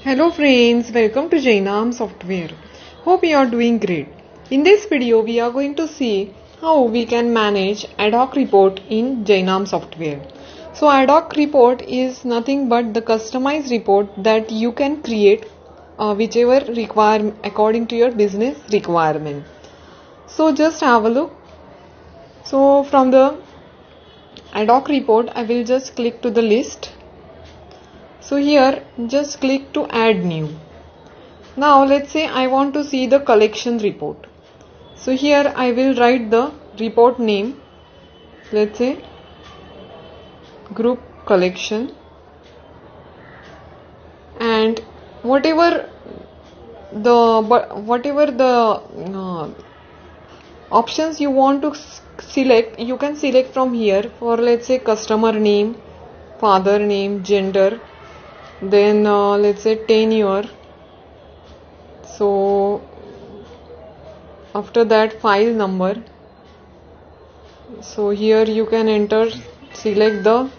Hello friends, welcome to Jainam Software. Hope you are doing great. In this video, we are going to see how we can manage ad hoc report in Jainam Software. So ad hoc report is nothing but the customized report that you can create whichever require according to your business requirement. So just have a look. So from the ad hoc report, I will just click to the list. So here just click to add new. Now let's say I want to see the collection report. So here I will write the report name. Let's say group collection, and whatever the options you want to select, you can select from here. For let's say customer name, father name, gender, then let's say tenure. So after that file number. So here you can enter, select the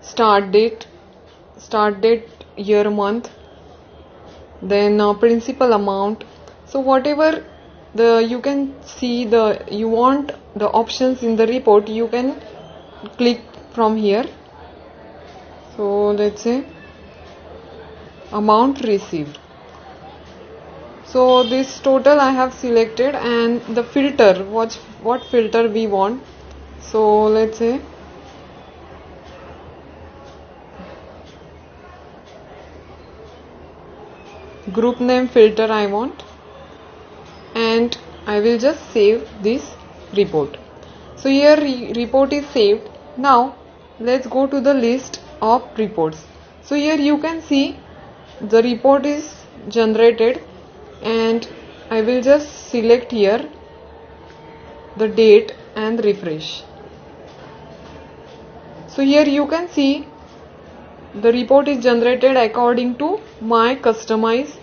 start date, year, month, then principal amount. So whatever you can see you want the options in the report, you can click from here. So let's say amount received. So this total I have selected, and the filter, what filter we want. So let's say group name filter I want, and I will just save this report. So here report is saved. Now let's go to the list of reports. So here you can see the report is generated, and I will just select here the date and refresh. So here you can see the report is generated according to my customized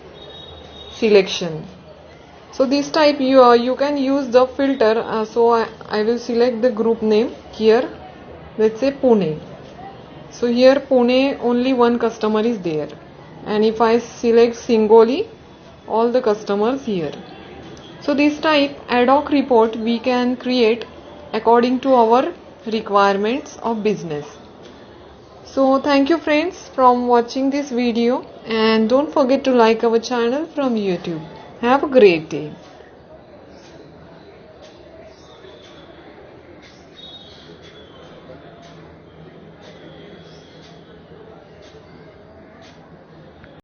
selection. So this type you can use the filter. So I will select the group name here, let's say Pune. So here Pune, only one customer is there, and if I select Singoli, all the customers here. So this type ad hoc report we can create according to our requirements of business. So thank you friends from watching this video, and don't forget to like our channel from YouTube. Have a great day.